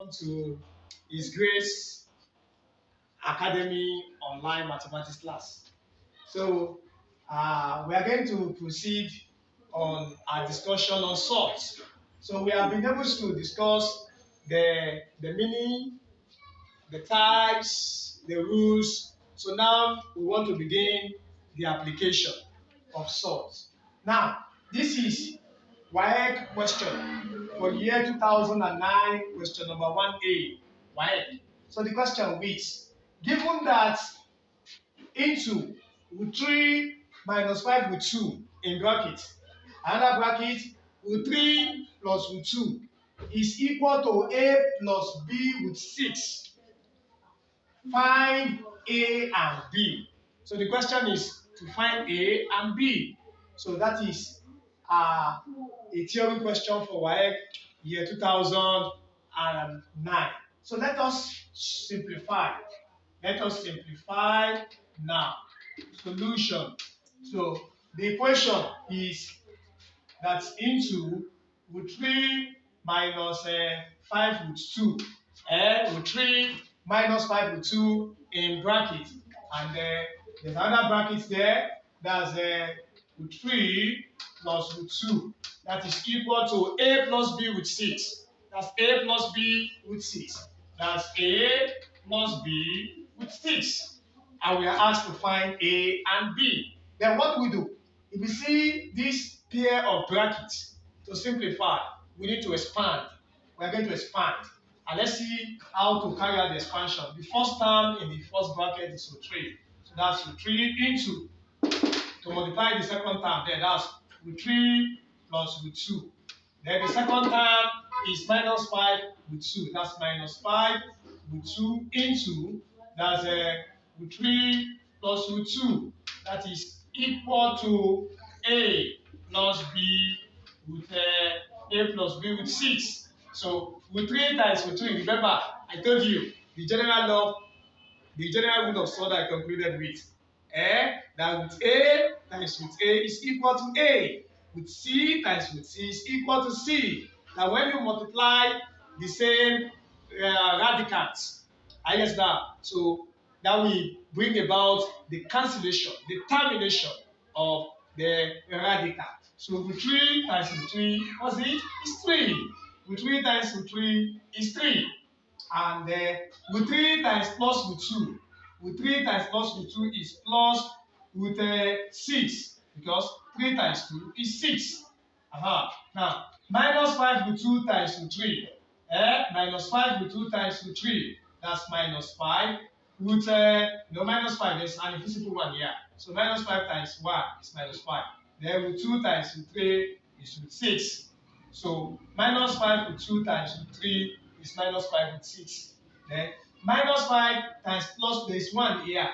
welcome to His Grace Academy online mathematics class. So we are going to proceed on our discussion on SURDS. So we have been able to discuss the meaning, the types, the rules. So now we want to begin the application of SURDS. Now, this is WAEC question for year 2009, question number 1A, WAEC. So the question reads, given that into root 3 minus 5 root 2 in bracket, another bracket, root 3 plus root 2 is equal to A plus B root 6. Find A and B. So the question is to find A and B. So that is a theory question for WAEC year 2009. So let us simplify. Let us simplify now. Solution. So the equation is that into root 3 minus 5 root 2. Root 3 minus 5 root 2 in bracket. And there's another bracket there. That's root 3 plus root 2. That is equal to A plus B root 6. That's A plus B root 6. That's A plus B root 6. And we are asked to find A and B. Then what do we do? If we see this pair of brackets, to simplify, we need to expand. We are going to expand. And let's see how to carry out the expansion. The first term in the first bracket is root 3. So that's root 3 into, to multiply the second term there, that's root 3 plus root 2. Then the second term is minus 5 root 2. That's minus 5 root 2 into, that's root 3 plus root 2. That is equal to A plus B root A plus B root 6. So root 3 times root 3, remember, I told you the general law, the general rule of SURDS I concluded with. That root A times root A is equal to A. Root C times root C is equal to C. Now when you multiply the same radicals, I guess that, so that will bring about the cancellation, the termination of the radical. So root 3 times root 3, what's it? It's 3. Root 3 times root 3 is 3. And root 3 times plus root 2. Root 3 times plus root 2 is plus root 6. Because 3 times 2 is 6. Now, minus 5 root 2 times root 3. Minus 5 root 2 times root 3. That's minus 5. Root, minus 5, there's an invisible one here. So minus 5 times 1 is minus 5. Then root 2 times root 3 is root 6. So minus 5 root 2 times root 3 is minus 5 root 6. Then minus 5 times plus, there is 1 here.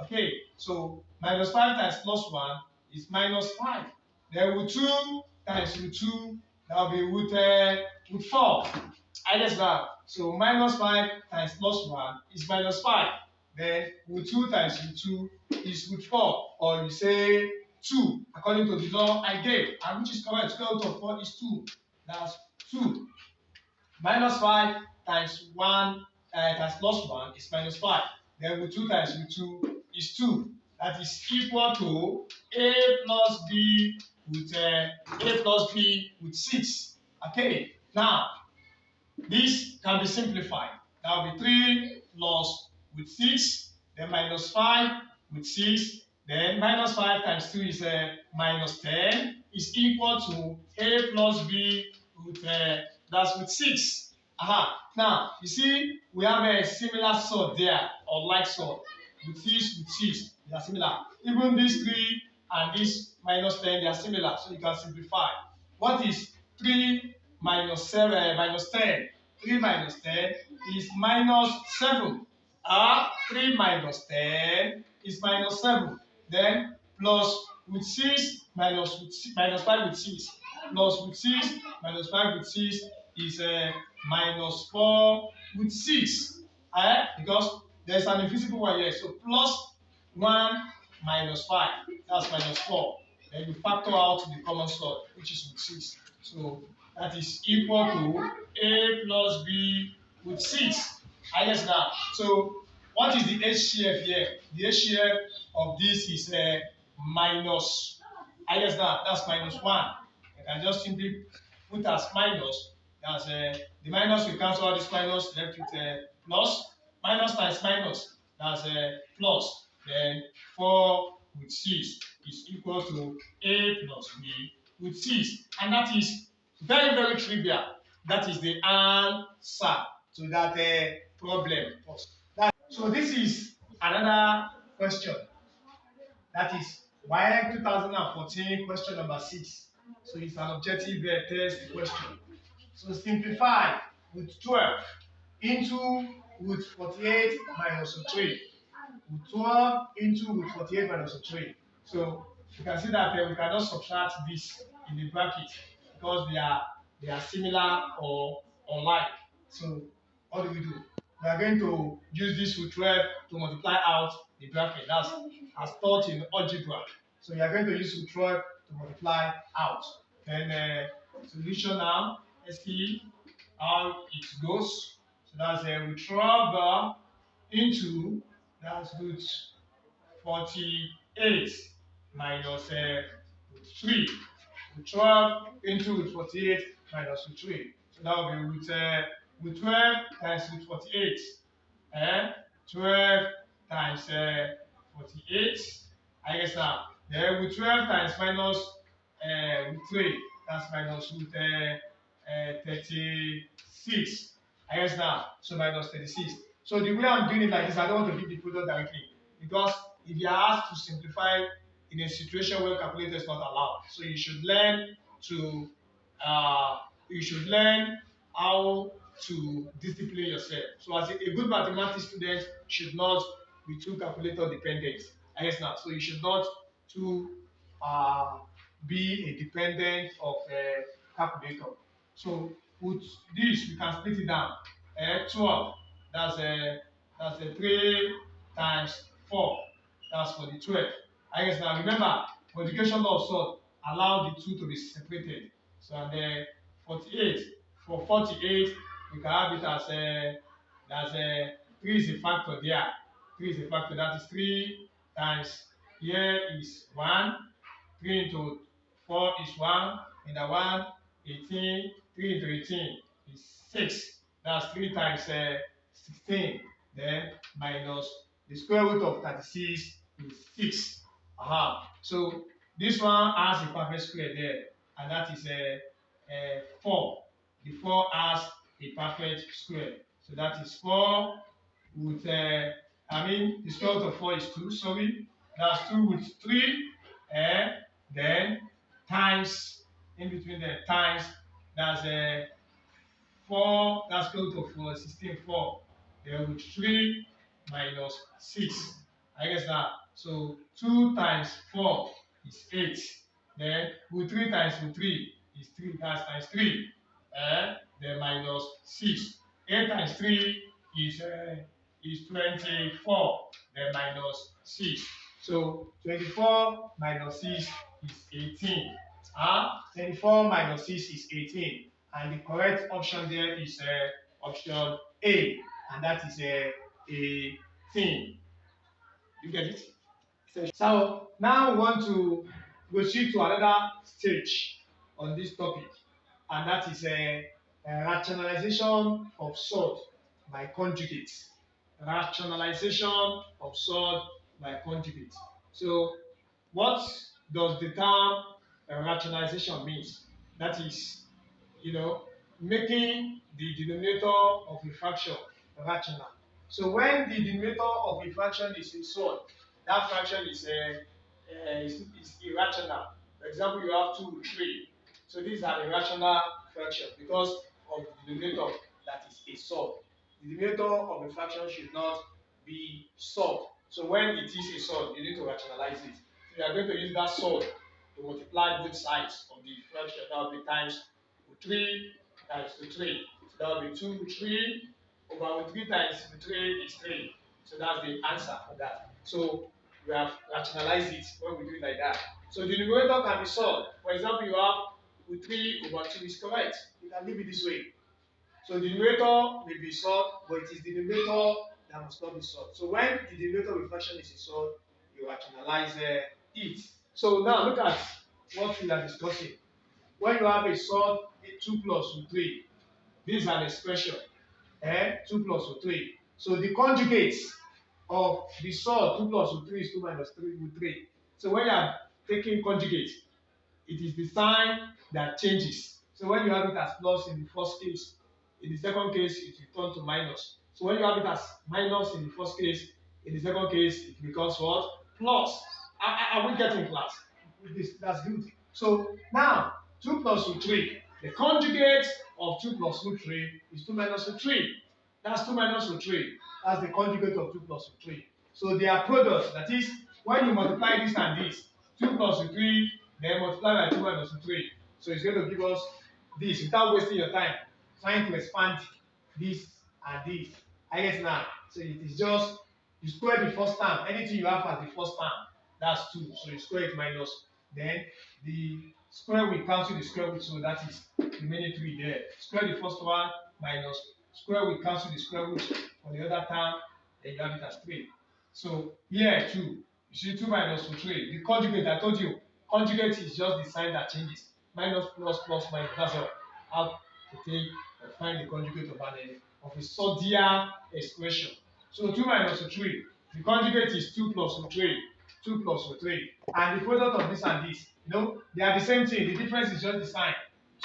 Okay, so minus 5 times plus 1 is minus 5. Then root 2 times root 2, that will be root 4. I guess that. So minus 5 times plus 1 is minus 5. Then root 2 times root 2 is root 4. Or you say 2, according to the law I gave. And which is correct? Square root of 4 is 2. That's 2. Minus 5 times 1 times plus 1 is minus 5. Then root 2 times root 2 is 2. That is equal to A plus B with A plus B with 6. Okay. Now, this can be simplified. That will be 3 plus with 6, then minus 5 with 6, then minus 5 times 2 is minus 10, is equal to A plus B with, that's with 6. Now, you see, we have a similar sort there, or like sort, with 6, they are similar. Even these 3 and this minus 10, they are similar, so you can simplify. What is 3 minus 7, minus 10? 3 minus 10 is minus 7. 3 minus 10 is minus 7. Then plus with 6 minus 5 with 6. Plus with 6 minus 5 with 6 is minus 4 with 6. Because there's an invisible one here. So plus 1 minus 5. That's minus 4. Then you factor out the common sort, which is with 6. So that is equal to A plus B with 6. I guess now. So what is the HCF here? The HCF of this is minus. I guess now that's minus 1. I can just simply put as minus. That's the minus will cancel all this minus left with plus. Minus times minus. That's plus. Then 4 with 6 is equal to A plus B with 6. And that is very, very trivial. That is the answer to that problem. So this is another question. That is why 2014 question number 6. So it's an objective test question. So simplify with 12 into with 48 minus 3. With 12 into with 48 minus 3. So you can see that we cannot subtract this in the bracket because they are similar or unlike. So what do we do? We are going to use this with 12 to multiply out the bracket. That's as taught in algebra. So you are going to use with 12 to multiply out. Then solution now. Let's see how it goes. So that's with 12 into that's good 48 minus 3. With 12 into with 48 minus with 3. So that will be with 12 times with 48. 12 times 48. I guess now. Then with 12 times minus with 3. That's minus with 36. I guess now. So minus 36. So the way I'm doing it like this, I don't want to give the product directly. Because if you are asked to simplify in a situation where calculator is not allowed, so uh, you should learn how to discipline yourself. So as a good mathematics student should not be too calculator dependent. I guess now. So you should not too uh, be a dependent of a calculator. So with this, we can split it down. 12. That's a 3 times 4. That's for the 12. I guess now remember, multiplication law of sort allow the two to be separated. So and then 48. For 48, we can have it as that's 3 is a factor there. 3 is a factor. That is 3 times here is 1. 3 into 4 is 1. And the 1, 18. 3 into 18 is 6. That's 3 times 16. Then minus the square root of 36 is 6. So this one has a perfect square there, and that is 4. The 4 has a perfect square. So that is 4 with, the square root of 4 is 2, sorry. That's 2 with 3, then times, in between the times, that's 4, that's square root of 4, 16, 4. Then with 3 minus 6. I guess that. So 2 times 4 is 8. Then with 3 times with 3 is 3. That's times 3. Then minus 6. 8 times 3 is 24. Then minus 6. So 24 minus 6 is 18. 24 minus 6 is 18. And the correct option there is option A. And that is a 18. You get it? So now we want to proceed to another stage on this topic, and that is a rationalization of sort by conjugates. Rationalization of sort by conjugates. So, what does the term rationalization means? That is, making the denominator of a fraction rational. So when the denominator of a fraction is a sort, that fraction is irrational. For example, you have 2, 3. So these are irrational fractions because of the denominator that is a sort. The denominator of a fraction should not be sort. So when it is a sort, you need to rationalize it. So you are going to use that sort to multiply both sides of the fraction. That will be times 3 times 3. So that will be 2, 3 over 3 times 3 is 3. So that's the answer for that. So we have rationalized it when we do it like that. So the numerator can be solved. For example, you have 3 over 2 is correct. You can leave it this way. So the numerator may be solved, but it is the numerator that must not be solved. So when the numerator of a fraction is solved, you rationalize it. So now look at what we are discussing. When you have a solved 2 plus root 3, this is an expression. 2 plus root 3. So the conjugates of the solved 2 plus root 3 is 2 minus 3 root 3. So when you are taking conjugate, it is the sign that changes. So when you have it as plus in the first case, in the second case, it will turn to minus. So when you have it as minus in the first case, in the second case, it becomes what? Plus. Are we getting class? That's good. So now, 2 plus root 3. The conjugate of 2 plus root 3 is 2 minus root 3. That's 2 minus root 3. That's the conjugate of 2 plus root 3. So they are products. That is, when you multiply this and this, 2 plus root 3, then multiply by 2 minus root 3. So it's going to give us this without wasting your time trying to expand this and this. I guess now. So it is just, you square the first term. Anything you have as the first term, that's 2. So you square it minus. Then the square will cancel the square root. So that is remaining 3 there. Square the first one minus. Square will cancel the square root for the other term. Then you have it as 3. So here 2. You see 2 minus root 3. The conjugate, I told you, conjugate is just the sign that changes. Minus, plus, plus, minus. That's all. How to take or find the conjugate of a SURDS expression. So 2 minus root 3. The conjugate is 2 plus root 3. 2 plus root 3. And the product of this and this, they are the same thing. The difference is just the sign.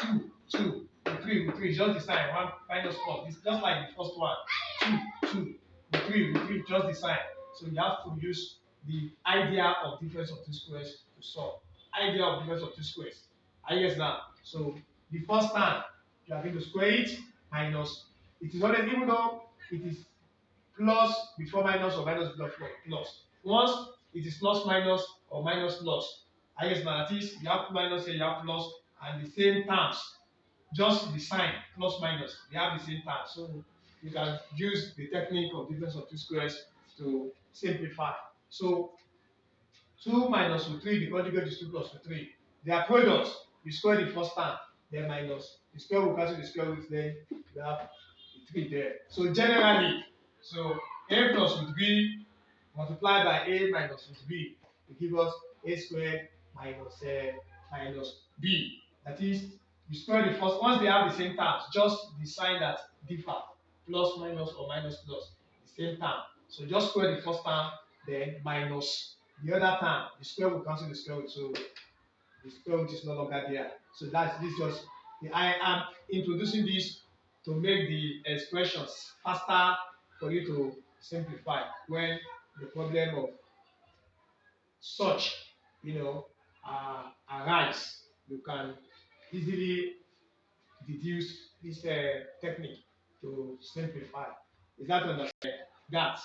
2, 2, root 3, root 3 is just the sign. 1 minus plus. It's just like the first one. 2, 2, root 3, just the sign. So you have to use the idea of difference of two squares to solve. Idea of difference of two squares. I guess now. So the first time you are going to square it minus. It is always, even though it is plus before minus or minus before plus. Once it is plus minus or minus plus. I guess now that is, you have minus here, you have plus, and the same terms. Just the sign plus minus, they have the same terms. So you can use the technique of difference of two squares to simplify. So 2 minus root 3, the conjugate is 2 plus root 3. They are products. You square the first term, then minus. The square will cancel the square root, then you have the 3 there. So generally, a plus root b multiplied by a minus root b will give us a squared minus b. That is, you square the first, once they have the same terms, just the sign that differ, plus, minus, or minus, plus, the same term. So just square the first term, then minus the other term. The square will cancel the square root, so the square root is no longer there. So that's this just, I am introducing this to make the expressions faster for you to simplify when the problem of such, arise. You can easily deduce this technique to simplify. Is that understand? That.